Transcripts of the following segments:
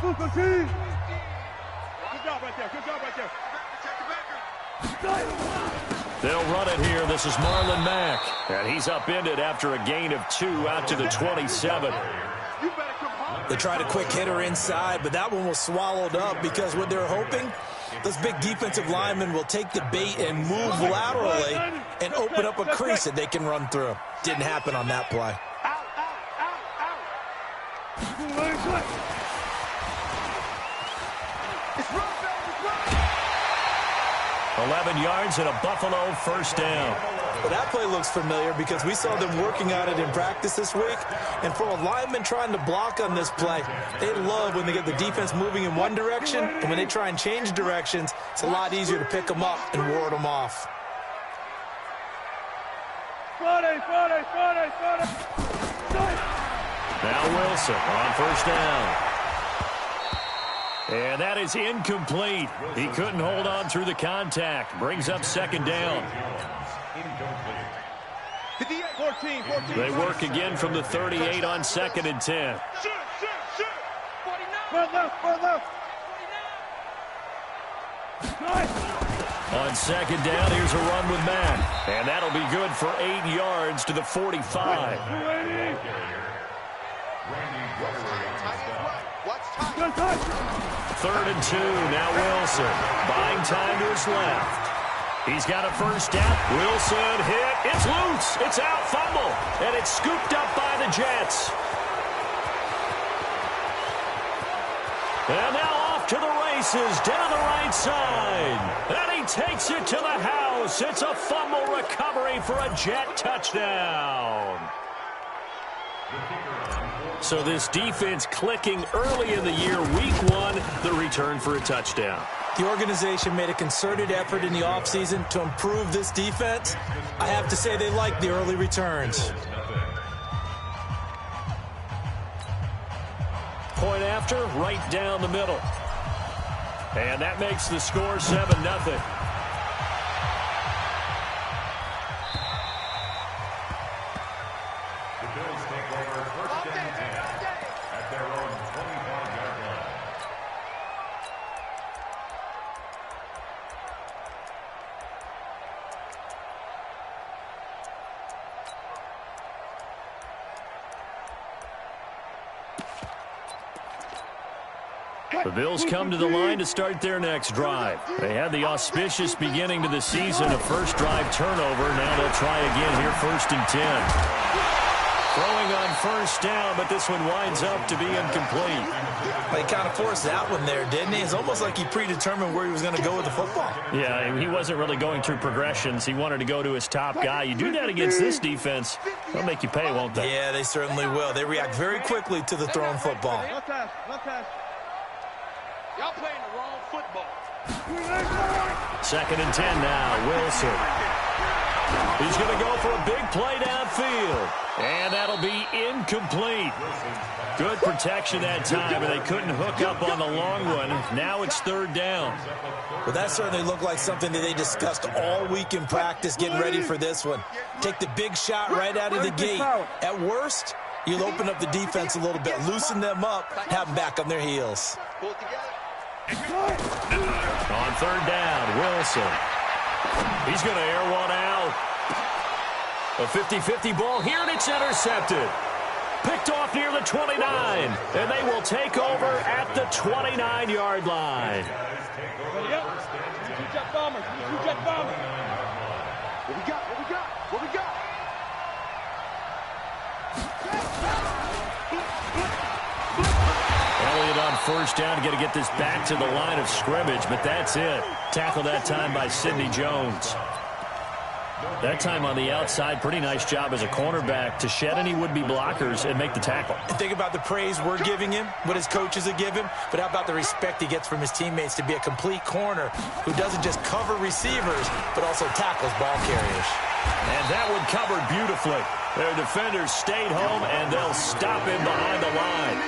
Good job right there. Good job right there. They'll run it here. This is Marlon Mack. And he's upended after a gain of 2 out to the 27. They tried a quick hitter inside, but that one was swallowed up because what they're hoping, those big defensive linemen will take the bait and move laterally and open up a crease that they can run through. Didn't happen on that play. 11 yards and a Buffalo first down. Well, that play looks familiar because we saw them working on it in practice this week. And for a lineman trying to block on this play, they love when they get the defense moving in one direction. And when they try and change directions, it's a lot easier to pick them up and ward them off. Now Wilson on first down. And that is incomplete. He couldn't hold on through the contact. Brings up second down. They work again from the 38 on 2nd and 10. On 2nd down, here's a run with Mack. And that'll be good for 8 yards to the 45. Third and 2, now Wilson. Buying time to his left. He's got a first down. Wilson hit. It's loose. It's out. Fumble. And it's scooped up by the Jets. And now off to the races down the right side. And he takes it to the house. It's a fumble recovery for a Jet touchdown. So this defense clicking early in the year, week 1, the return for a touchdown. The organization made a concerted effort in the offseason to improve this defense. I have to say they like the early returns. Point after, right down the middle. And that makes the score 7-0. The Bills come to the line to start their next drive. They had the auspicious beginning to the season, a first drive turnover. Now they'll try again here, 1st and 10. Throwing on first down, but this one winds up to be incomplete. He kind of forced that one there, didn't he? It's almost like he predetermined where he was going to go with the football. Yeah, he wasn't really going through progressions. He wanted to go to his top guy. You do that against this defense, they'll make you pay, won't they? Yeah, they certainly will. They react very quickly to the thrown football. Y'all playing the wrong football. 2nd and 10 now. Wilson. He's going to go for a big play downfield. And that'll be incomplete. Good protection that time, and they couldn't hook up on the long one. Now it's 3rd down. Well, that certainly looked like something that they discussed all week in practice, getting ready for this one. Take the big shot right out of the gate. At worst, you'll open up the defense a little bit, loosen them up, have them back on their heels. On 3rd down, Wilson. He's going to air one out. A 50-50 ball here, and it's intercepted. Picked off near the 29, and they will take over at the 29-yard line. What we got? What we got? Elliott on first down, got to get this back to the line of scrimmage, but that's it. Tackled that time by Sidney Jones. That time on the outside, pretty nice job as a cornerback to shed any would-be blockers and make the tackle. And think about the praise we're giving him, what his coaches are giving him, but how about the respect he gets from his teammates to be a complete corner who doesn't just cover receivers, but also tackles ball carriers. And that one covered beautifully. Their defenders stayed home, and they'll stop him behind the line.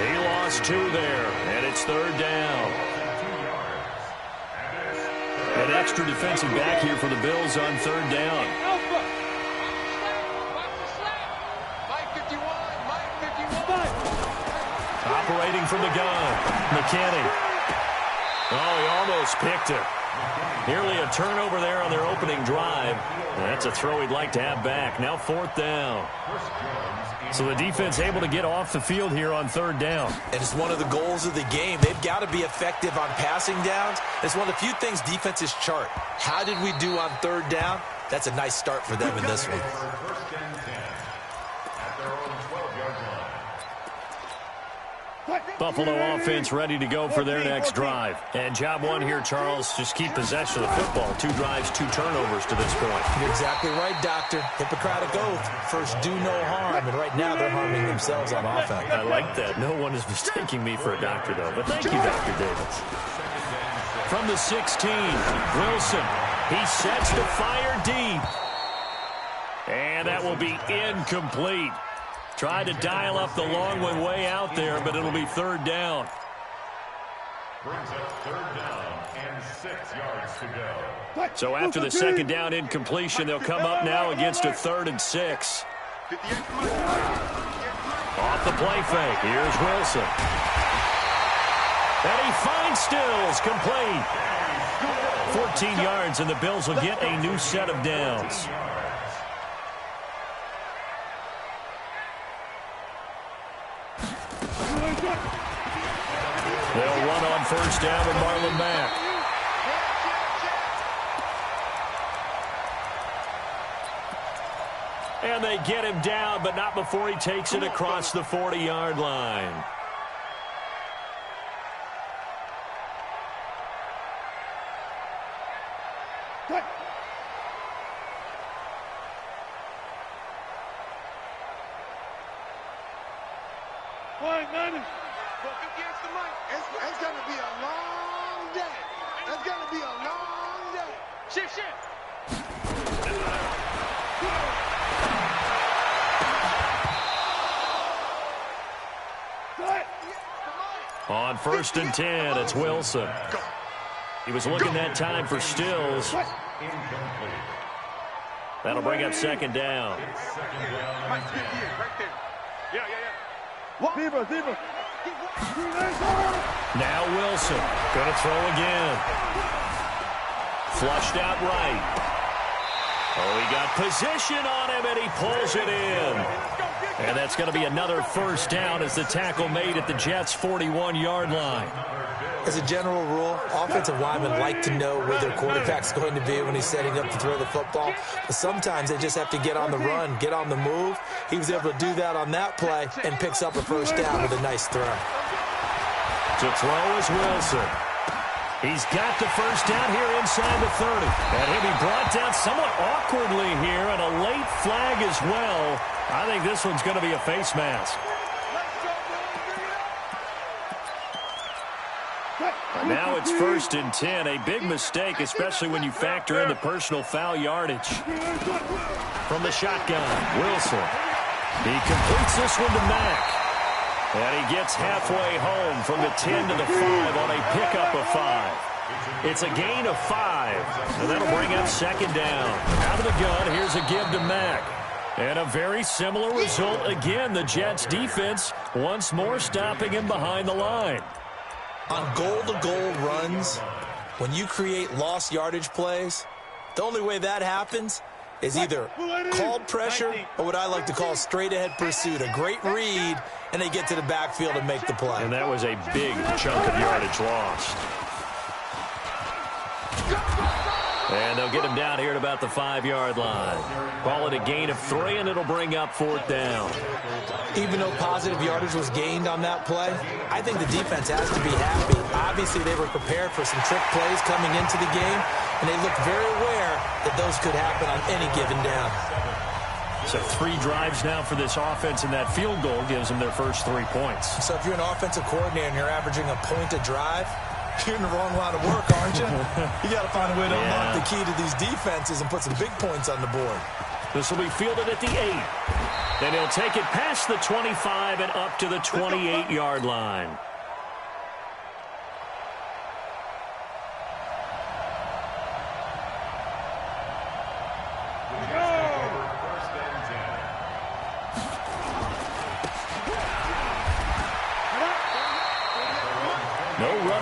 He lost 2 there, and it's 3rd down. An extra defensive back here for the Bills on 3rd down. Operating from the gun. McKinney. Oh, he almost picked it. Nearly a turnover there on their opening drive. That's a throw he'd like to have back. Now 4th down. So the defense able to get off the field here on 3rd down. And it's one of the goals of the game. They've got to be effective on passing downs. It's one of the few things defenses chart. How did we do on 3rd down? That's a nice start for them in this one. Buffalo offense ready to go for their next drive. And job one here, Charles, just keep possession of the football. 2 drives, 2 turnovers to this point. You're exactly right, Doctor. Hippocratic oath. First, do no harm. And right now, they're harming themselves on offense. I like that. No one is mistaking me for a doctor, though. But thank you, Dr. Davis. From the 16, Wilson. He sets to fire deep. And that will be incomplete. Tried to dial up the long one way out there, but it'll be 3rd down. Brings up 3rd down and 6 yards to go. So after the 2nd down incompletion, they'll come up now against a 3rd and 6. Off the play fake. Here's Wilson. And he finds Stills, complete. 14 yards, and the Bills will get a new set of downs. They'll run on 1st down with Marlon Mack. And they get him down, but not before he takes it across the 40-yard line. It's going to be a long day. It's going to be a long day. Shift. On 1st and 10, it's Wilson. He was looking that time for Stills. That'll bring up 2nd down. Right there. Yeah. Zebra. Now Wilson. Going to throw again. Flushed out right. Oh, he got position on him, and he pulls it in. And that's going to be another 1st down as the tackle made at the Jets' 41-yard line. As a general rule, offensive linemen like to know where their quarterback's going to be when he's setting up to throw the football. But sometimes they just have to get on the run, get on the move. He was able to do that on that play and picks up a 1st down with a nice throw. To throw is Wilson. He's got the 1st down here inside the 30. And he'll be brought down somewhat awkwardly here, and a late flag as well. I think this one's going to be a face mask. Now it's 1st and 10. A big mistake, especially when you factor in the personal foul yardage. From the shotgun, Wilson. He completes this one to Mack. And he gets halfway home from the 10 to the 5 on a pickup of 5. It's a gain of 5. And that'll bring up 2nd down. Out of the gun, here's a give to Mack. And a very similar result again. The Jets defense once more stopping him behind the line. On goal-to-goal runs, when you create lost yardage plays, the only way that happens is either called pressure or what I like to call straight-ahead pursuit. A great read, and they get to the backfield and make the play. And that was a big chunk of yardage lost. And they'll get him down here at about the 5-yard line. Call it a gain of 3, and it'll bring up 4th down. Even though positive yardage was gained on that play, I think the defense has to be happy. Obviously, they were prepared for some trick plays coming into the game, and they looked very aware that those could happen on any given down. So 3 drives now for this offense, and that field goal gives them their first 3 points. So if you're an offensive coordinator and you're averaging a point a drive, you're in the wrong line of work, aren't you? You got to find a way to unlock the key to these defenses and put some big points on the board. This will be fielded at the 8. Then he'll take it past the 25 and up to the 28-yard line.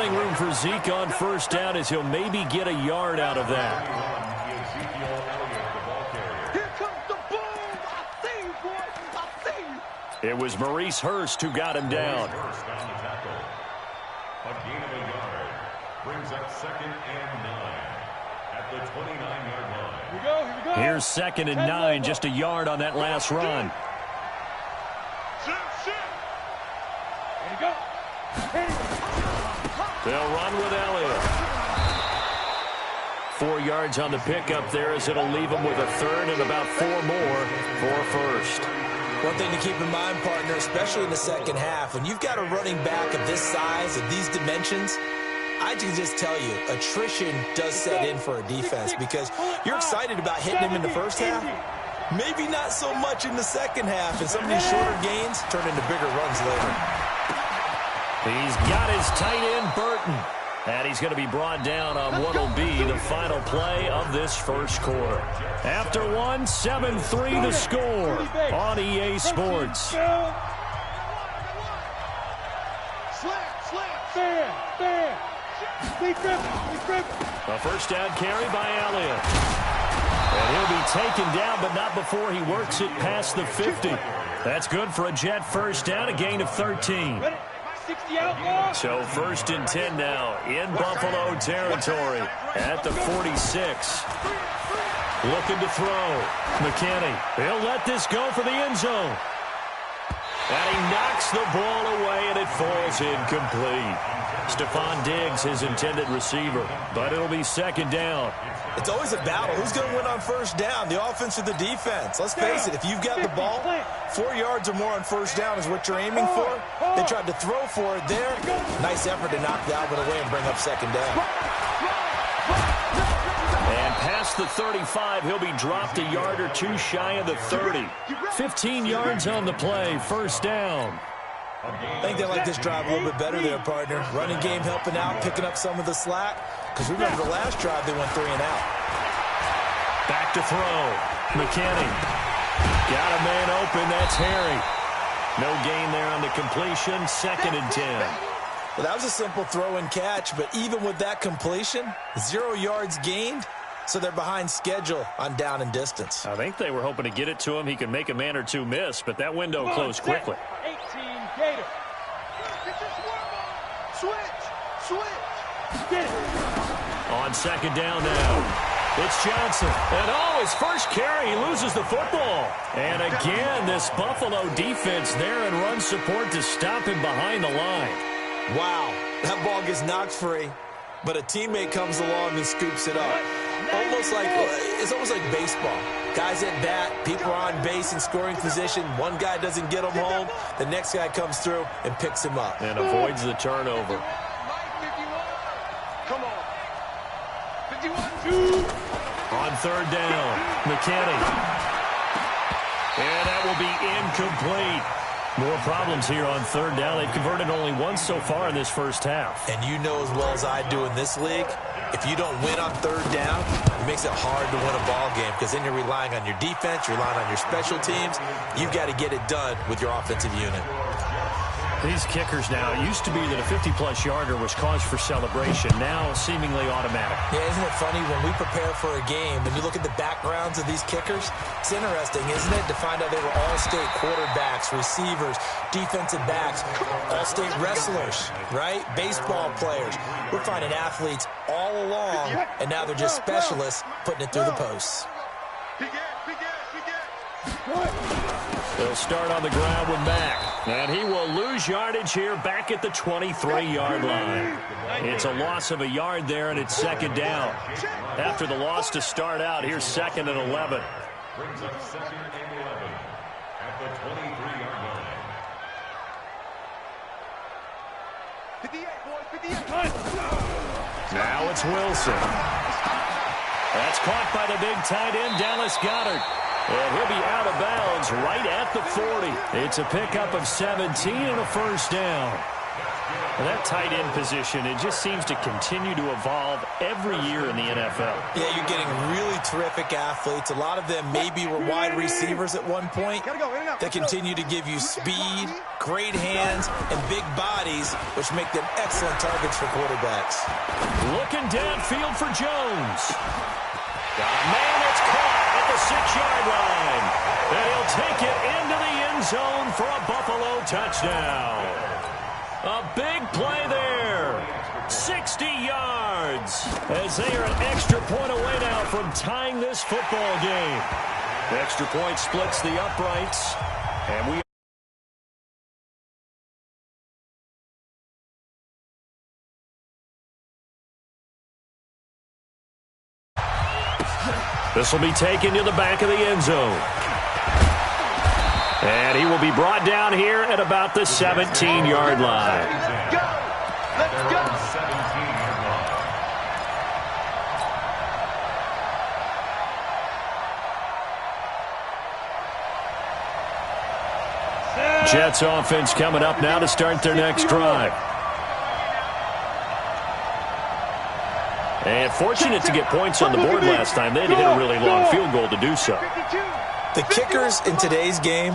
running room for Zeke on first down as he'll maybe get a yard out of that. Here comes the boom. I see you, boy. I see you. It was Maurice Hurst who got him down. Hurst on the tackle. A gain of a yard. Brings up 2nd and 9 at the 29-yard line. Here we go. Here we go. Here's 2nd and 9, just a yard on that last run. Here we go. They'll run with Elliott. 4 yards on the pickup there as it'll leave them with a third and about 4 more for a first. One thing to keep in mind, partner, especially in the second half, when you've got a running back of this size, of these dimensions, I can just tell you, attrition does set in for a defense because you're excited about hitting him in the first half. Maybe not so much in the second half, and some of these shorter gains turn into bigger runs later. He's got his tight end, Burton. And he's going to be brought down on what will be the final play of this first quarter. After 1, 7-3 the score on EA Sports. A first down carry by Elliott. And he'll be taken down, but not before he works it past the 50. That's good for a Jet first down, a gain of 13. So 1st and 10 now in Buffalo territory at the 46. Looking to throw. McKinney. He'll let this go for the end zone. And he knocks the ball away, and it falls incomplete. Stephon Diggs, his intended receiver, but it'll be 2nd down. It's always a battle. Who's going to win on first down, the offense or the defense? Let's face it, if you've got the ball, 4 yards or more on first down is what you're aiming for. They tried to throw for it there. Nice effort to knock Dalvin away and bring up 2nd down. And past the 35, he'll be dropped a yard or 2 shy of the 30. 15 yards on the play, first down. I think they like this drive a little bit better there, partner. Running game helping out, picking up some of the slack. Because remember, the last drive, they went 3 and out. Back to throw. McKinney. Got a man open. That's Harry. No gain there on the completion. 2nd and 10. Well, that was a simple throw and catch, but even with that completion, 0 yards gained, so they're behind schedule on down and distance. I think they were hoping to get it to him. He could make a man or 2 miss, but that window closed quickly. 18 Gator. Switch. Get it. On 2nd down now. It's Johnson. And his first carry, he loses the football. And again, this Buffalo defense there in run support to stop him behind the line. Wow, that ball gets knocked free, but a teammate comes along and scoops it up. It's almost like baseball. Guys at bat, people are on base in scoring position. One guy doesn't get him home. The next guy comes through and picks him up. And avoids the turnover. Come on. 51-2. On 3rd down, McKinney. And that will be incomplete. More problems here on 3rd down. They've converted only once so far in this first half. And you know as well as I do in this league, if you don't win on 3rd down, it makes it hard to win a ball game because then you're relying on your defense, you're relying on your special teams. You've got to get it done with your offensive unit. These kickers now, it used to be that a 50-plus yarder was cause for celebration. Now, seemingly automatic. Yeah, isn't it funny when we prepare for a game, when you look at the backgrounds of these kickers, it's interesting, isn't it, to find out they were all-state quarterbacks, receivers, defensive backs, all-state wrestlers, right? Baseball players. We're finding athletes all along, and now they're just specialists putting it through the posts. They'll start on the ground with Mack. And he will lose yardage here back at the 23-yard line. It's a loss of a yard there, and it's 2nd down. After the loss to start out, here's 2nd and 11. Brings up 2nd and 11 at the 23-yard line. 58, boys, 58. Now it's Wilson. That's caught by the big tight end, Dallas Goedert. And he'll be out of bounds right at the 40. It's a pickup of 17 and a first down. Well, that tight end position, it just seems to continue to evolve every year in the NFL. Yeah, you're getting really terrific athletes. A lot of them maybe were wide receivers at one point that continue to give you speed, great hands, and big bodies, which make them excellent targets for quarterbacks. Looking downfield for Jones. Man, it's caught at the 6-yard line. And he'll take it into the end zone for a Buffalo touchdown. A big play there. 60 yards. As they are an extra point away now from tying this football game. The extra point splits the uprights. And we This will be taken to the back of the end zone. And he will be brought down here at about the 17-yard line. Let's go! Let's go! Jets offense coming up now to start their next drive. And fortunate to get points on the board last time. They had to hit a really long field goal to do so. The kickers in today's game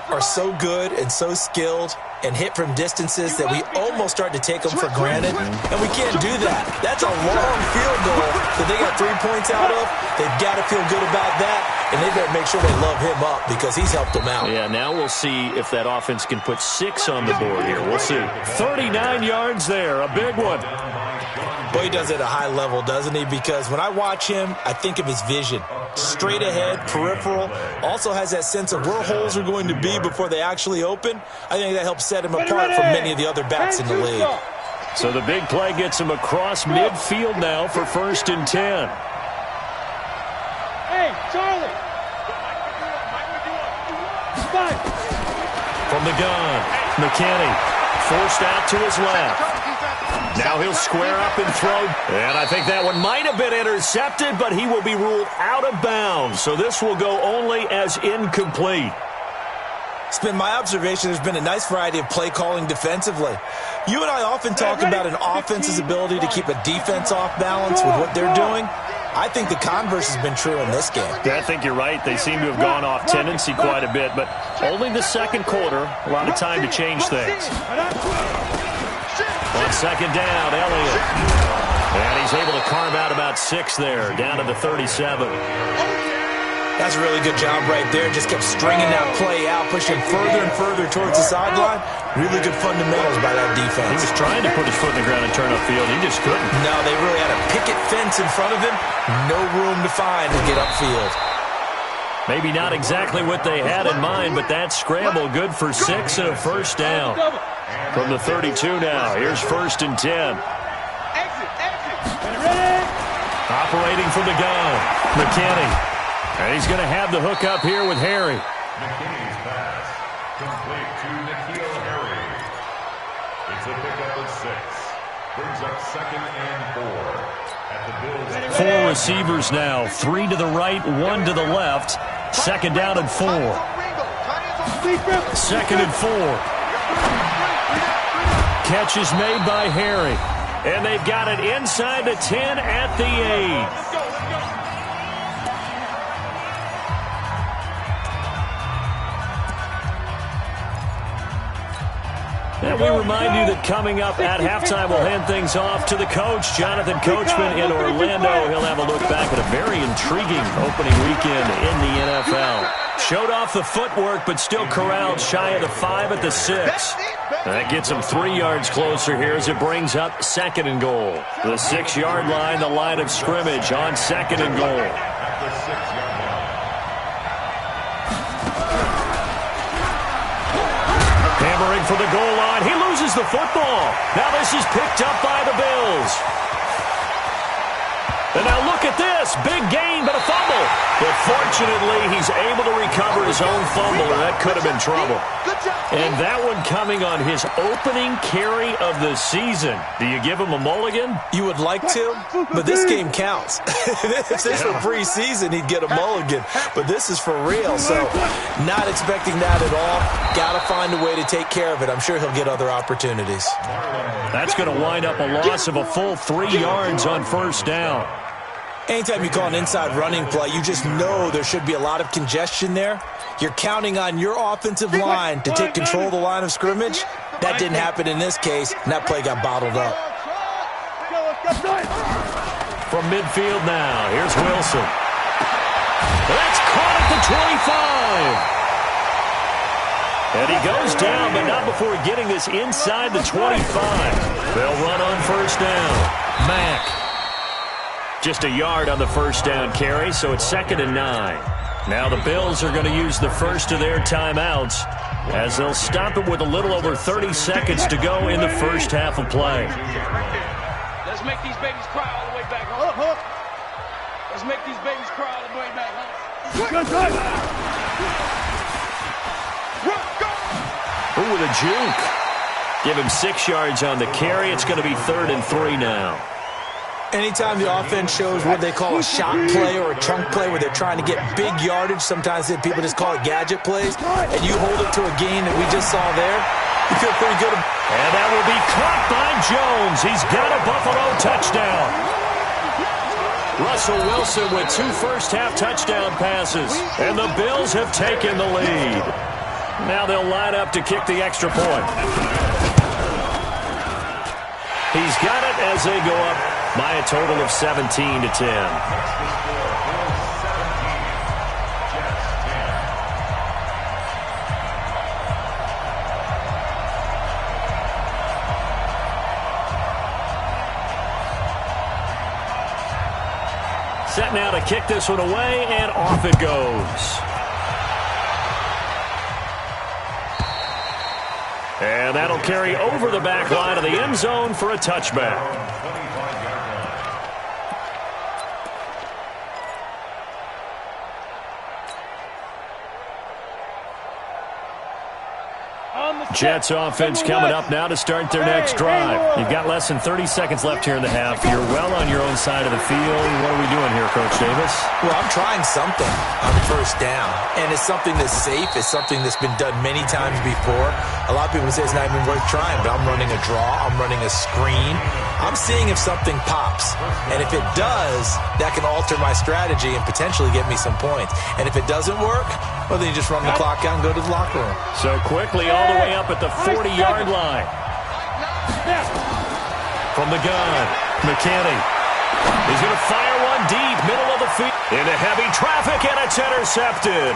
are so good and so skilled and hit from distances that we almost start to take them for granted, and we can't do that. That's a long field goal that they got 3 points out of. They've got to feel good about that, and they better make sure they love him up because he's helped them out. Yeah, now we'll see if that offense can put 6 on the board here. We'll see. 39 yards there, a big one. Boy, he does it at a high level, doesn't he? Because when I watch him, I think of his vision. Straight ahead, peripheral. Also has that sense of where holes are going to be before they actually open. I think that helps set him apart from many of the other backs in the league. So the big play gets him across midfield now for 1st and 10. Hey, Charlie! From the gun, McKinney forced out to his left. Now he'll square up and throw. And I think that one might have been intercepted, but he will be ruled out of bounds. So this will go only as incomplete. It's been my observation there's been a nice variety of play calling defensively. You and I often talk about an offense's ability to keep a defense off balance with what they're doing. I think the converse has been true in this game. Yeah, I think you're right. They seem to have gone off tendency quite a bit, but only the second quarter, a lot of time to change things. On 2nd down, Elliott. And he's able to carve out about 6 there, down to the 37. That's a really good job right there. Just kept stringing that play out, pushing further and further towards the sideline. Really good fundamentals by that defense. He was trying to put his foot in the ground and turn upfield. He just couldn't. No, they really had a picket fence in front of him. No room to find to get upfield. Maybe not exactly what they had in mind, but that scramble good for 6 and a 1st down. From the 32 now, here's 1st and 10. Operating from the gun, McKinney. And he's going to have the hook up here with Harry. McKinney's pass complete to N'Keal Harry. It's a pickup of 6. Brings up 2nd and 4 at the Bills. 4 receivers now, 3 to the right, 1 to the left. 2nd down and 4. 2nd and 4. Catch is made by Harry. And they've got it inside the 10 at the 8. And we remind you that coming up at halftime, we'll hand things off to the coach, Jonathan Coachman in Orlando. He'll have a look back at a very intriguing opening weekend in the NFL. Showed off the footwork, but still corralled shy of the 5 at the 6. That gets him 3 yards closer here as it brings up 2nd and goal. The 6-yard line, the line of scrimmage on 2nd and goal. Hammering for the goal line. He loses the football. Now this is picked up by the Bills. And now look at this. Big gain, but a fumble. But fortunately, he's able to recover his own fumble, and that could have been trouble. Good job. And that one coming on his opening carry of the season. Do you give him a mulligan? You would like to, but this game counts. If this were preseason, he'd get a mulligan. But this is for real, so not expecting that at all. Got to find a way to take care of it. I'm sure he'll get other opportunities. That's going to wind up a loss of a full 3 yards on first down. Anytime you call an inside running play, you just know there should be a lot of congestion there. You're counting on your offensive line to take control of the line of scrimmage. That didn't happen in this case, and that play got bottled up. From midfield now, here's Wilson. That's caught at the 25. And he goes down, but not before getting this inside the 25. They'll run on first down. Mack. Just a yard on the first down carry, so it's 2nd and 9. Now the Bills are going to use the first of their timeouts as they'll stop it with a little over 30 seconds to go in the first half of play. Let's make these babies cry all the way back home. Let's make these babies cry all the way back home. Ooh, with a juke. Give him 6 yards on the carry. It's going to be 3rd and 3 now. Anytime the offense shows what they call a shot play or a chunk play where they're trying to get big yardage, sometimes people just call it gadget plays, and you hold it to a gain that we just saw there, you feel pretty good. And that will be caught by Jones. He's got a Buffalo touchdown. Russell Wilson with 2 first-half touchdown passes, and the Bills have taken the lead. Now they'll line up to kick the extra point. He's got it as they go up by a total of 17 to 10. Set now to kick this one away, and off it goes. And that'll carry over the back line of the end zone for a touchback. Jets offense coming up now to start their next drive. You've got less than 30 seconds left here in the half. You're well on your own side of the field. What are we doing here, Coach Davis? Well, I'm trying something on first down, and it's something that's safe. It's something that's been done many times before. A lot of people say it's not even worth trying, but I'm running a draw. I'm running a screen. I'm seeing if something pops, and if it does, that can alter my strategy and potentially get me some points. And if it doesn't work, well, then you just run the clock out and go to the locker room. So quickly all the way up at the 40-yard line. From the gun, McKinney. He's going to fire one deep, middle of the field. Into heavy traffic, and it's intercepted.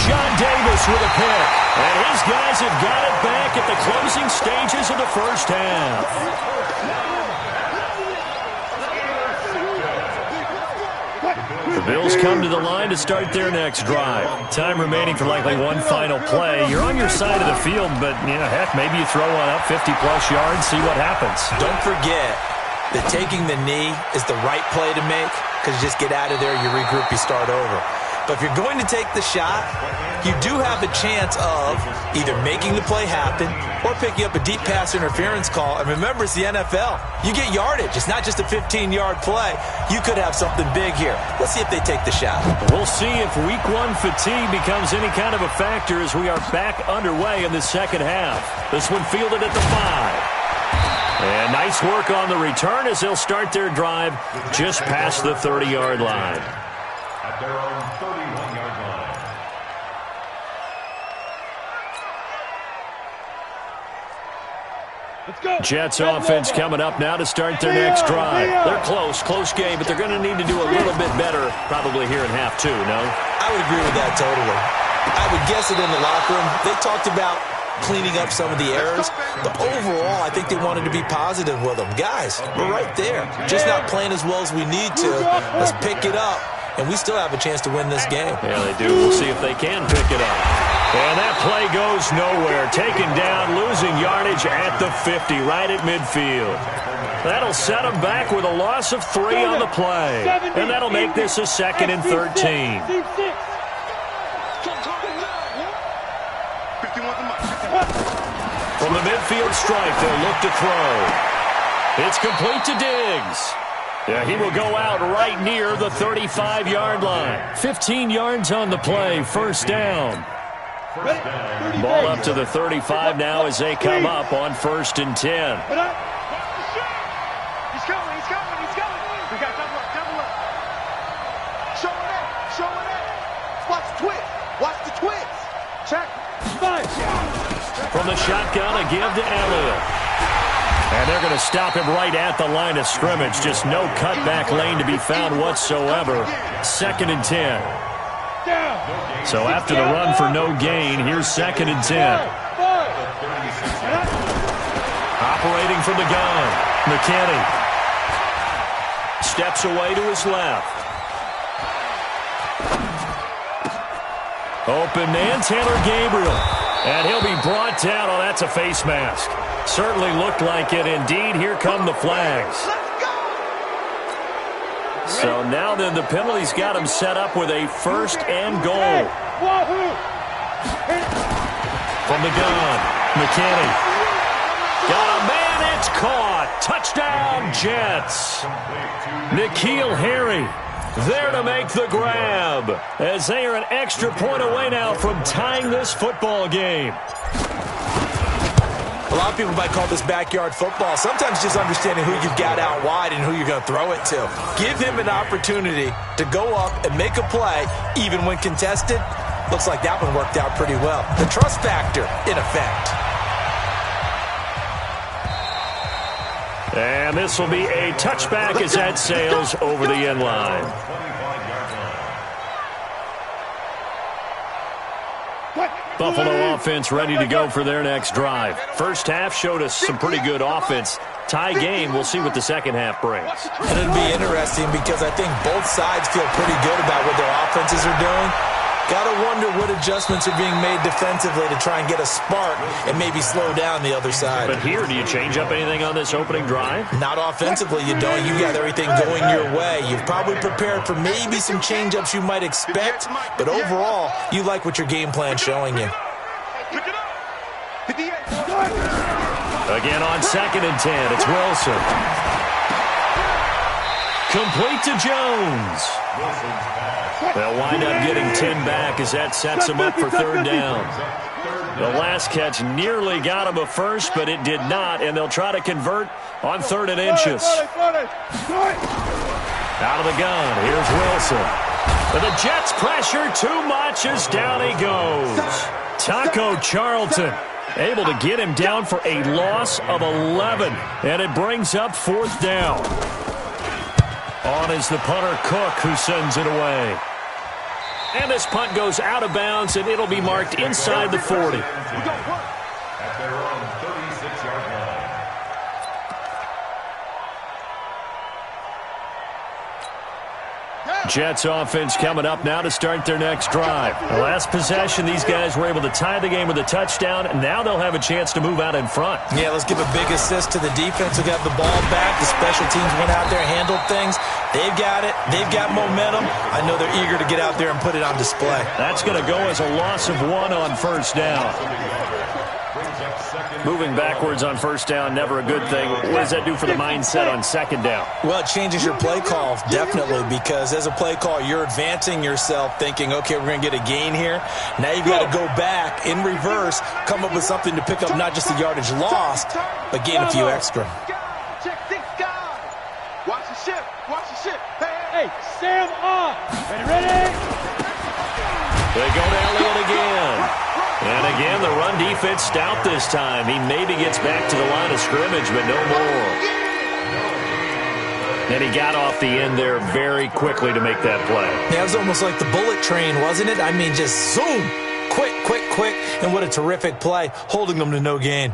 Sean Davis with a pick. And his guys have got it back at the closing stages of the first half. The Bills come to the line to start their next drive. Time remaining for likely one final play. You're on your side of the field, but, heck, maybe you throw one up 50-plus yards, see what happens. Don't forget that taking the knee is the right play to make because you just get out of there, you regroup, you start over. But if you're going to take the shot, you do have a chance of either making the play happen or picking up a deep pass interference call. And remember, it's the NFL. You get yardage. It's not just a 15-yard play. You could have something big here. Let's see if they take the shot. We'll see if Week 1 fatigue becomes any kind of a factor as we are back underway in the second half. This one fielded at the 5. And nice work on the return as they'll start their drive just past the 30-yard line. At their own 31-yard line. Let's go. Jets offense coming up now to start their next drive. They're close game, but they're going to need to do a little bit better probably here in half 2, no? I would agree with that totally. I would guess it in the locker room. They talked about cleaning up some of the errors, but overall, I think they wanted to be positive with them. Guys, we're right there. Just not playing as well as we need to. Let's pick it up, and we still have a chance to win this game. Yeah, they do. We'll see if they can pick it up. And that play goes nowhere. Taken down, losing yardage at the 50, right at midfield. That'll set them back with a loss of 3 on the play. And that'll make this a 2nd and 13. midfield stripe. They'll look to throw. It's complete to Diggs. Yeah, he will go out right near the 35-yard line. 15 yards on the play, first down. Ball up to the 35 now as they come up on 1st and 10. He's coming. We got double up. Show it up. Watch the twist. Check. From the shotgun, a give to Elliott. And they're going to stop him right at the line of scrimmage. Just no cutback lane to be found whatsoever. 2nd and 10. So after the run for no gain, here's 2nd and 10. Operating from the gun, McKinney. Steps away to his left. Open man, Taylor Gabriel. And he'll be brought down. Oh, that's a face mask. Certainly looked like it. Indeed, here come the flags. So now then the penalty's got him set up with a 1st and goal. From the gun, McKinney. Got a man, it's caught. Touchdown, Jets. N'Keal Harry there to make the grab, as they are an extra point away now from tying this football game. A lot of people might call this backyard football. Sometimes just understanding who you've got out wide and who you're going to throw it to. Give him an opportunity to go up and make a play, even when contested. Looks like that one worked out pretty well. The trust factor in effect. And this will be a touchback as that sails over the end line. Buffalo offense ready to go for their next drive. First half showed us some pretty good offense. Tie game, we'll see what the second half brings. And it'll be interesting because I think both sides feel pretty good about what their offenses are doing. Got to wonder what adjustments are being made defensively to try and get a spark and maybe slow down the other side. But here, do you change up anything on this opening drive? Not offensively, you don't. You got everything going your way. You've probably prepared for maybe some change-ups you might expect, but overall, you like what your game plan's showing you. Again on 2nd and 10, it's Wilson. Complete to Jones. They'll wind up getting 10 back as that sets them up for 3rd down. The last catch nearly got him a first, but it did not, and they'll try to convert on 3rd and inches. Out of the gun, here's Wilson. But the Jets pressure too much as down he goes. Taco Charlton able to get him down for a loss of 11, and it brings up 4th down. On is the punter, Cook, who sends it away. And this punt goes out of bounds, and it'll be marked inside the 40. At their own 36-yard line. Jets offense coming up now to start their next drive. The last possession, these guys were able to tie the game with a touchdown, and now they'll have a chance to move out in front. Yeah, let's give a big assist to the defense who got the ball back. The special teams went out there and handled things. They've got it. They've got momentum. I know they're eager to get out there and put it on display. That's going to go as a loss of 1 on 1st down. Moving backwards on 1st down, never a good thing. What does that do for the mindset on 2nd down? Well, it changes your play call, definitely, because as a play call, you're advancing yourself thinking, okay, we're going to get a gain here. Now you've got to go back in reverse, come up with something to pick up not just the yardage lost, but gain a few extra. Watch the ship. Hey, Sam on. Ready? They go to Elliott again. And again, the run defense stout this time. He maybe gets back to the line of scrimmage, but no more. And he got off the end there very quickly to make that play. Yeah, it was almost like the bullet train, wasn't it? I mean, just zoom. Quick. And what a terrific play, holding them to no gain.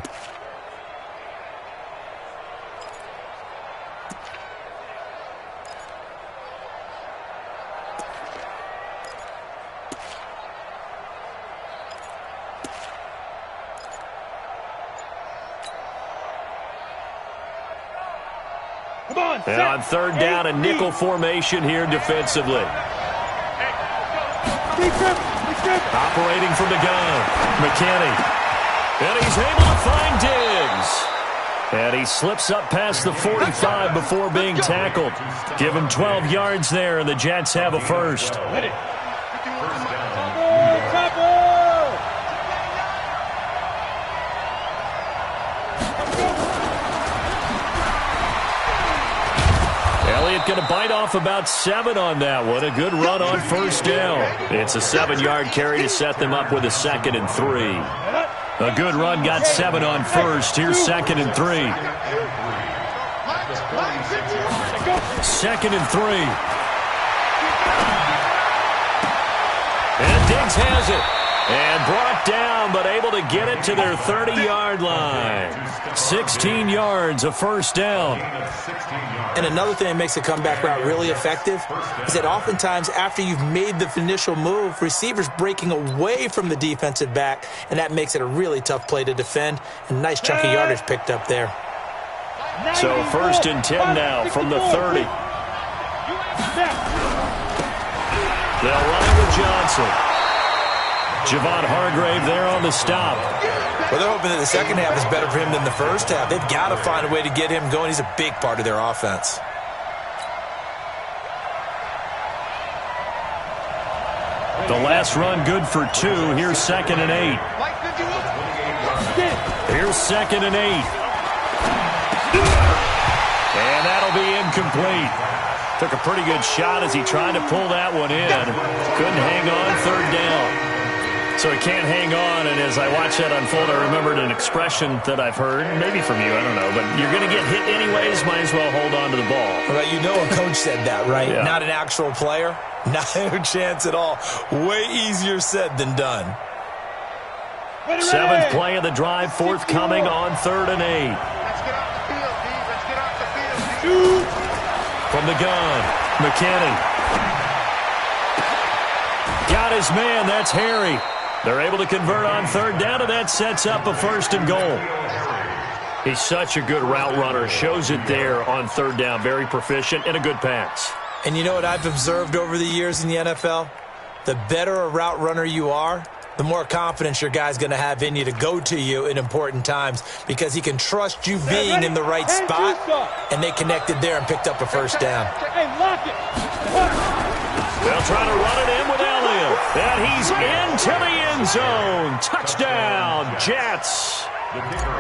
And on 3rd down, a nickel formation here defensively. Operating from the gun, McKinney. And he's able to find Diggs. And he slips up past the 45 before being tackled. Give him 12 yards there, and the Jets have a first. Elliott going to bite off about 7 on that one. A good run on first down. It's a 7-yard carry to set them up with a 2nd and 3. A good run got 7 on first. Here's 2nd and 3. 2nd and 3. And Diggs has it. And brought down, but able to get it to their 30-yard line. 16 yards, a first down. And another thing that makes a comeback route really effective is that oftentimes after you've made the initial move, receivers breaking away from the defensive back, and that makes it a really tough play to defend. And nice chunk of yardage picked up there. So 1st and 10 now from the 30. They'll run it with Johnson. Javon Hargrave there on the stop. Well, they're hoping that the second half is better for him than the first half. They've got to find a way to get him going. He's a big part of their offense. The last run good for 2. Here's 2nd and 8. Here's 2nd and 8. And that'll be incomplete. Took a pretty good shot as he tried to pull that one in. Couldn't hang on 3rd down. So he can't hang on, and as I watch that unfold, I remembered an expression that I've heard, maybe from you, I don't know, but you're going to get hit anyways, might as well hold on to the ball. Well, you know a coach said that, right? Yeah. Not an actual player. No chance at all. Way easier said than done. 7th play of the drive, forthcoming on 3rd and 8. Let's get off the field, D. Let's get off the field. From the gun, McKinney. Got his man, that's Harry. They're able to convert on 3rd down, and that sets up a 1st and goal. He's such a good route runner. Shows it there on 3rd down. Very proficient and a good pass. And you know what I've observed over the years in the NFL? The better a route runner you are, the more confidence your guy's going to have in you to go to you in important times because he can trust you being in the right spot, and they connected there and picked up a 1st down. They'll try to run it in with Elliott. And he's into the end zone. Touchdown, Jets.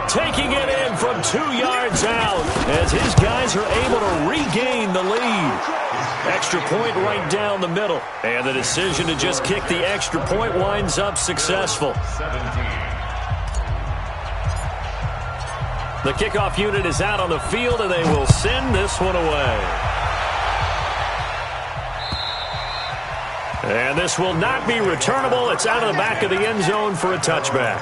Taking it in from 2 yards out as his guys are able to regain the lead. Extra point right down the middle. And the decision to just kick the extra point winds up successful. The kickoff unit is out on the field, and they will send this one away. And this will not be returnable. It's out of the back of the end zone for a touchback.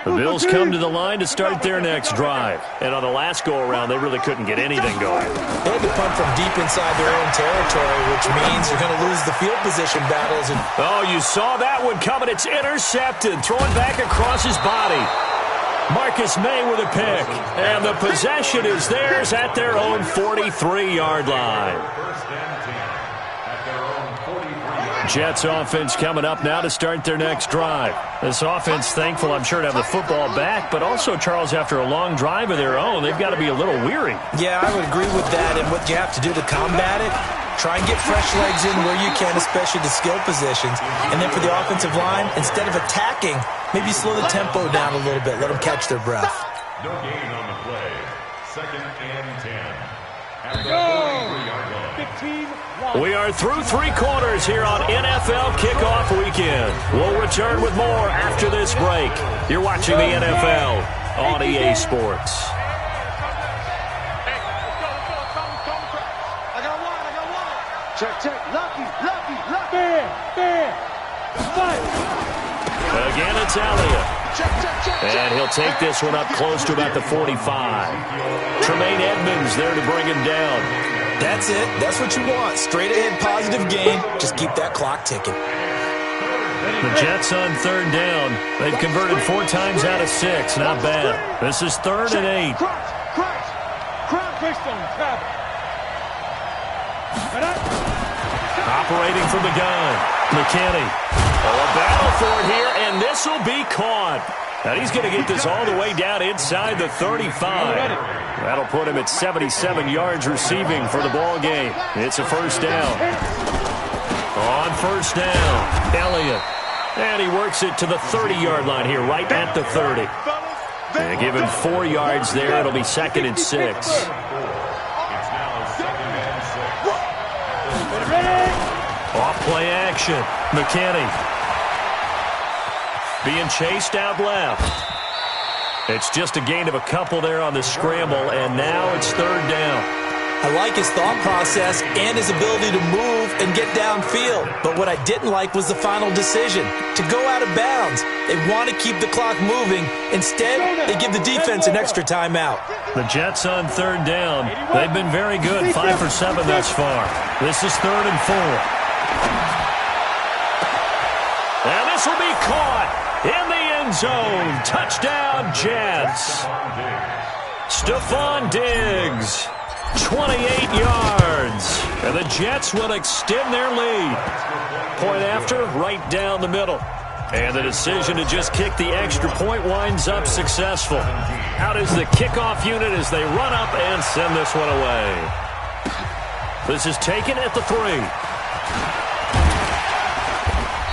The Bills come to the line to start their next drive. And on the last go-around, they really couldn't get anything going. They had to punt from deep inside their own territory, which means you're going to lose the field position battles. And oh, you saw that one coming. It's intercepted. Thrown back across his body. Marcus May with a pick. And the possession is theirs at their own 43-yard line. Jets offense coming up now to start their next drive. This offense thankful, I'm sure, to have the football back, but also, Charles, after a long drive of their own, they've got to be a little weary. Yeah, I would agree with that. And what you have to do to combat it, try and get fresh legs in where you can, especially the skill positions. And then for the offensive line, instead of attacking, maybe slow the tempo down a little bit. Let them catch their breath. No gain on the play. 2nd and 10. At the 43-yard line. 15. We are through 3 quarters here on NFL Kickoff Weekend. We'll return with more after this break. You're watching the NFL on EA Sports. Check. Lucky. Fair. Fight. Again, it's Elliott. And he'll take this one up close to about the 45. Tremaine Edmonds there to bring him down. That's it. That's what you want. Straight ahead, positive gain. Just keep that clock ticking. The Jets on 3rd down. They've converted 4 times out of 6. Not bad. This is 3rd and 8. Operating from the gun, McKinney. Oh, a battle for it here, and this will be caught. And he's going to get this all the way down inside the 35. That'll put him at 77 yards receiving for the ball game. It's a first down. On first down, Elliott. And he works it to the 30-yard line here, right at the 30. And give him 4 yards there. It'll be 2nd and 6. Off play action. McKinney. Being chased out left. It's just a gain of a couple there on the scramble, and now it's 3rd down. I like his thought process and his ability to move and get downfield. But what I didn't like was the final decision, to go out of bounds. They want to keep the clock moving. Instead, they give the defense an extra timeout. The Jets on 3rd down. They've been very good, 5 for 7 thus far. This is 3rd and 4. And this will be caught in the end zone. Touchdown, Jets. Stephon Diggs, 28 yards. And the Jets will extend their lead. Point after, right down the middle. And the decision to just kick the extra point winds up successful. Out is the kickoff unit as they run up and send this one away. This is taken at the 3.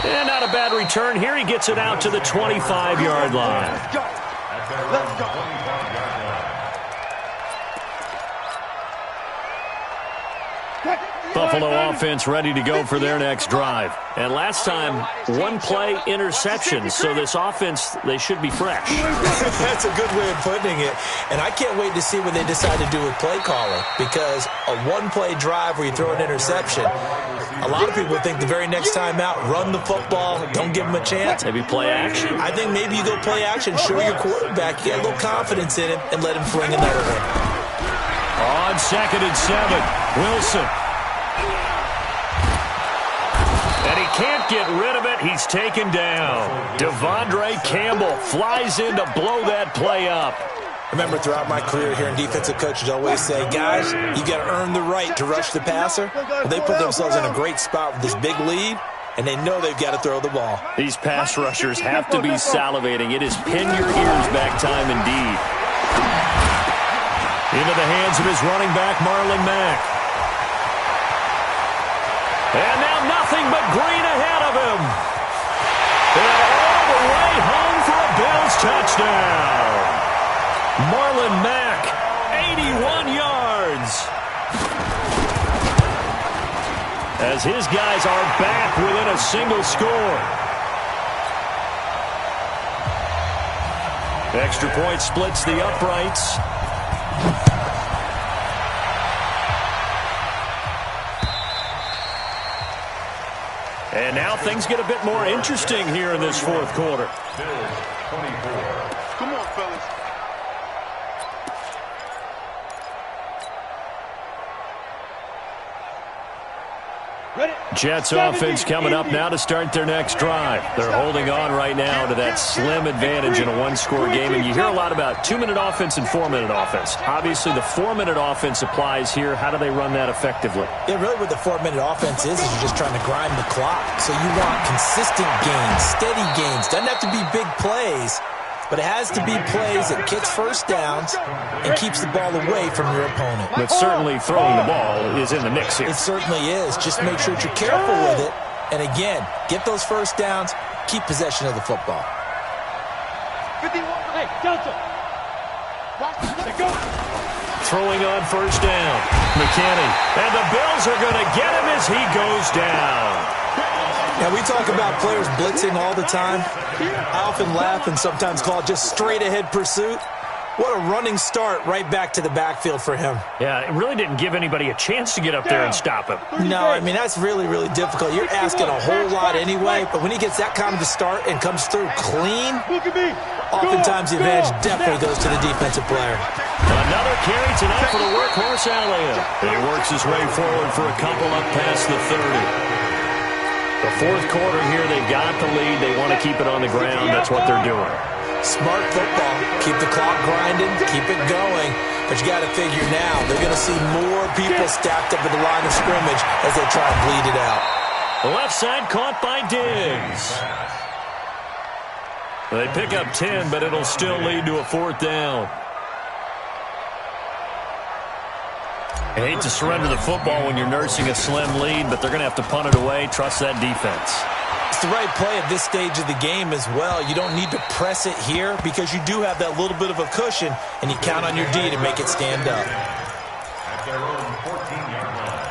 And not a bad return here. He gets it out to the 25-yard line. Let's go. Let's go. Buffalo offense ready to go for their next drive. And last time, 1-play interception. So this offense, they should be fresh. That's a good way of putting it. And I can't wait to see what they decide to do with play calling. Because a 1-play drive where you throw an interception, a lot of people think the very next time out, run the football, don't give them a chance. Maybe play action. I think maybe you go play action, show your quarterback, you get a little confidence in him, and let him fling another one. On 2nd and 7, Wilson. And he can't get rid of it. He's taken down. Devondre Campbell flies in to blow that play up. I remember throughout my career hearing defensive coaches always say, guys, you got to earn the right to rush the passer. Well, they put themselves in a great spot with this big lead, and they know they've got to throw the ball. These pass rushers have to be salivating. It is pin your ears back time indeed. Into the hands of his running back, Marlon Mack. And now nothing but green ahead of him. And all the way home for a Bills touchdown. Marlon Mack, 81 yards. As his guys are back within a single score. Extra point splits the uprights. And now things get a bit more interesting here in this 4th quarter. Come on, fellas. Jets offense coming up now to start their next drive. They're holding on right now to that slim advantage in a 1-score game. And you hear a lot about 2-minute offense and 4-minute offense. Obviously, the 4-minute offense applies here. How do they run that effectively? Yeah, really what the 4-minute offense is you're just trying to grind the clock. So you want consistent gains, steady gains. Doesn't have to be big plays, but it has to be plays that gets first downs and keeps the ball away from your opponent. But certainly throwing the ball is in the mix here. It certainly is. Just make sure that you're careful with it. And again, get those first downs, keep possession of the football. 51. Hey, Delta. Go. Throwing on first down. McKinney. And the Bills are going to get him as he goes down. Now, we talk about players blitzing all the time. I often laugh and sometimes call it just straight-ahead pursuit. What a running start right back to the backfield for him. Yeah, it really didn't give anybody a chance to get up there and stop him. No, I mean, that's really, really difficult. You're asking a whole lot anyway, but when he gets that kind of a start and comes through clean, oftentimes the advantage definitely goes to the defensive player. Another carry tonight for the workhorse Elliott. He works his way forward for a couple up past the 30. The 4th quarter here, they've got the lead. They want to keep it on the ground. That's what they're doing. Smart football. Keep the clock grinding, keep it going. But you got to figure now, they're going to see more people stacked up at the line of scrimmage as they try and bleed it out. The left side caught by Diggs. They pick up 10, but it'll still lead to a 4th down. I hate to surrender the football when you're nursing a slim lead, but they're going to have to punt it away. Trust that defense. It's the right play at this stage of the game as well. You don't need to press it here because you do have that little bit of a cushion, and you count on your D to make it stand up. At their own 14-yard line.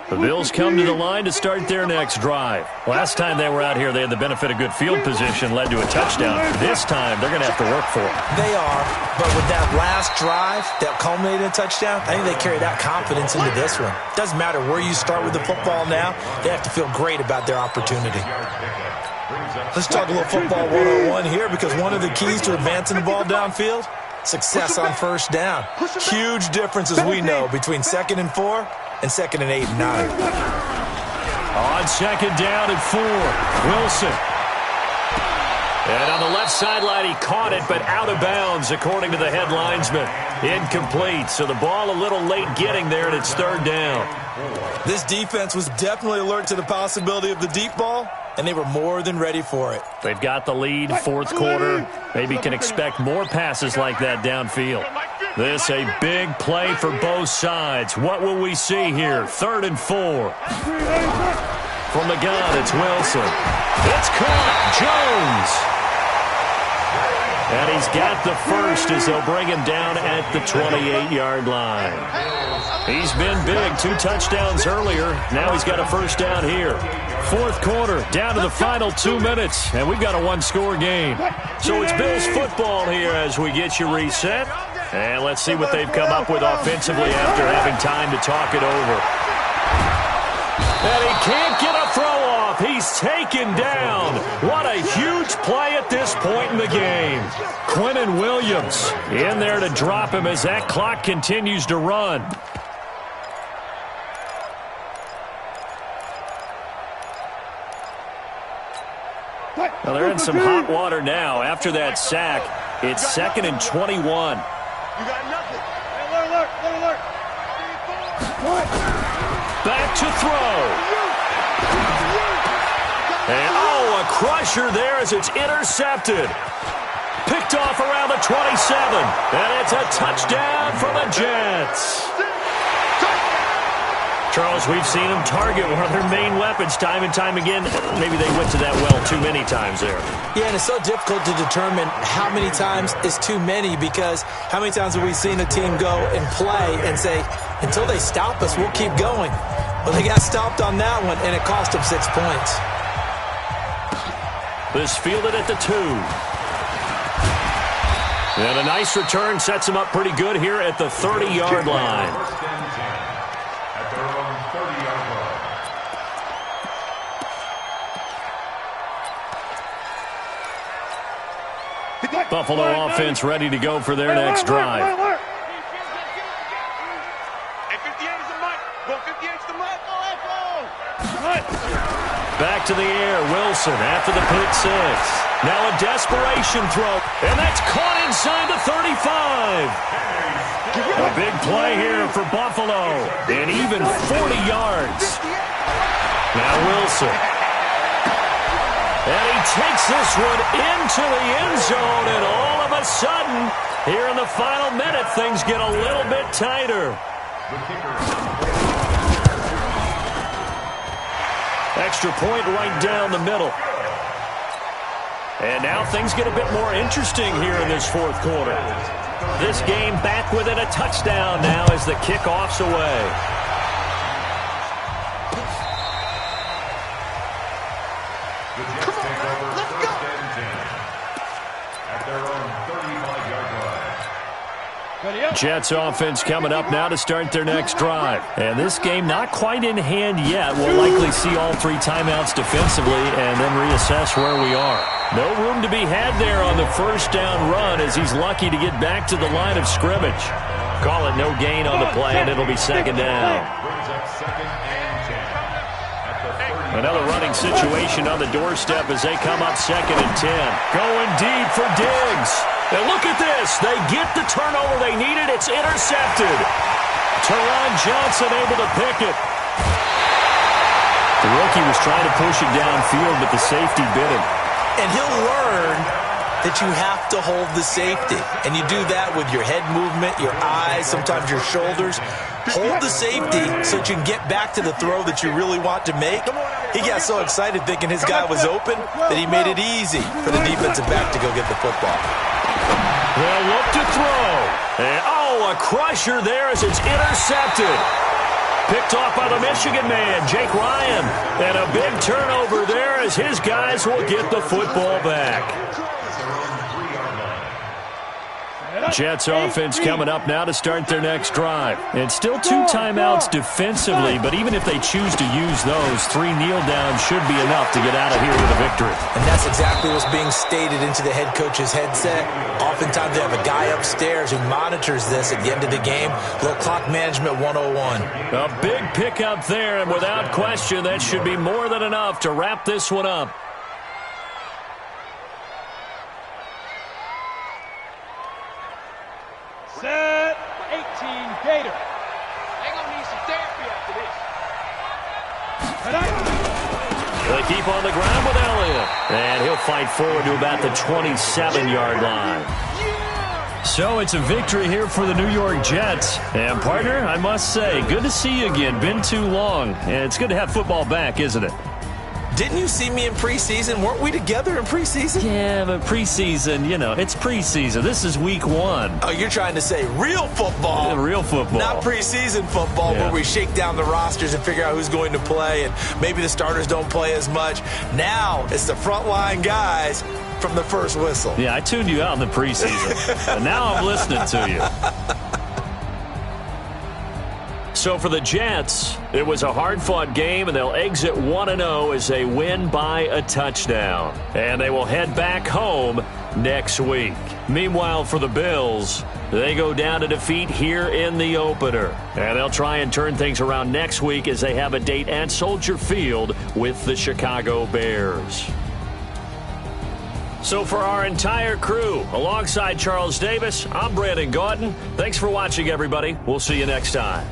The Bills come to the line to start their next drive. Last time they were out here, they had the benefit of good field position, led to a touchdown. This time, they're going to have to work for it. They are, but with that last drive that culminated in a touchdown, I think they carry that confidence into this one. Doesn't matter where you start with the football now, they have to feel great about their opportunity. Let's talk a little football 101 here because one of the keys to advancing the ball downfield, success on first down. Huge difference, as we know, between 2nd and 4 and 2nd and 8 and 9. On 2nd down and 4, Wilson. And on the left sideline, he caught it, but out of bounds, according to the head linesman. Incomplete, so the ball a little late getting there, and it's 3rd down. This defense was definitely alert to the possibility of the deep ball, and they were more than ready for it. They've got the lead, 4th quarter. Maybe can expect more passes like that downfield. This a big play for both sides. What will we see here? 3rd and 4. From the gun, it's Wilson. It's caught. Jones. And he's got the first as they'll bring him down at the 28-yard line. He's been big. 2 touchdowns earlier. Now he's got a first down here. 4th quarter, down to the final 2 minutes, and we've got a 1-score game. So it's Bills football here as we get you reset. And let's see what they've come up with offensively after having time to talk it over. And he can't get a throw off. He's taken down. What a huge play at this point in the game. Quentin Williams in there to drop him as that clock continues to run. Well, they're in some hot water now. After that sack, it's 2nd and 21. You got nothing. Alert. Back to throw. And, a crusher there as it's intercepted. Picked off around the 27. And it's a touchdown for the Jets. Charles, we've seen them target one of their main weapons time and time again. Maybe they went to that well too many times there. Yeah, and it's so difficult to determine how many times is too many because how many times have we seen a team go and play and say, until they stop us, we'll keep going. Well, they got stopped on that one, and it cost them 6 points. This fielded at the 2. And a nice return sets him up pretty good here at the 30-yard line. At their own 30-yard line. Buffalo offense ready to go for their next drive. Back to the air, Wilson after the pick 6. Now a desperation throw, and that's caught inside the 35. A big play here for Buffalo, and even 40 yards. Now Wilson. And he takes this one into the end zone, and all of a sudden, here in the final minute, things get a little bit tighter. Extra point right down the middle. And now things get a bit more interesting here in this 4th quarter. This game back within a touchdown now as the kickoff's away. The Jets take over 1st and 10 at their own 35-yard line. Jets offense coming up now to start their next drive. And this game not quite in hand yet. We'll likely see all 3 timeouts defensively and then reassess where we are. No room to be had there on the first down run as he's lucky to get back to the line of scrimmage. Call it no gain on the play, and it'll be 2nd down. Brings up 2nd and 10 at the 30. Another running situation on the doorstep as they come up 2nd and 10. Going deep for Diggs. And look at this. They get the turnover they needed. It's intercepted. Teron Johnson able to pick it. The rookie was trying to push it downfield, but the safety bit him. And he'll learn that you have to hold the safety. And you do that with your head movement, your eyes, sometimes your shoulders. Hold the safety so that you can get back to the throw that you really want to make. He got so excited thinking his guy was open that he made it easy for the defensive back to go get the football. They'll look to throw. And, a crusher there as it's intercepted. Picked off by the Michigan man, Jake Ryan. And a big turnover there as his guys will get the football back. Jets offense coming up now to start their next drive. And still 2 timeouts defensively, but even if they choose to use those, 3 kneel downs should be enough to get out of here with a victory. And that's exactly what's being stated into the head coach's headset. Oftentimes they have a guy upstairs who monitors this at the end of the game. Little clock management 101. A big pickup there, and without question, that should be more than enough to wrap this one up. Set 18 Gator. They're going to need some therapy after this. They keep on the ground with Elliott. And he'll fight forward to about the 27-yard line. So it's a victory here for the New York Jets. And, partner, I must say, good to see you again. Been too long. And it's good to have football back, isn't it? Didn't you see me in preseason? Weren't we together in preseason? Yeah, but preseason, it's preseason. This is week 1. Oh, you're trying to say real football. Yeah, real football. Not preseason football where we shake down the rosters and figure out who's going to play, and maybe the starters don't play as much. Now it's the frontline guys from the first whistle. Yeah, I tuned you out in the preseason. And now I'm listening to you. So for the Jets, it was a hard-fought game, and they'll exit 1-0 as they win by a touchdown. And they will head back home next week. Meanwhile, for the Bills, they go down to defeat here in the opener. And they'll try and turn things around next week as they have a date at Soldier Field with the Chicago Bears. So for our entire crew, alongside Charles Davis, I'm Brandon Gaudin. Thanks for watching, everybody. We'll see you next time.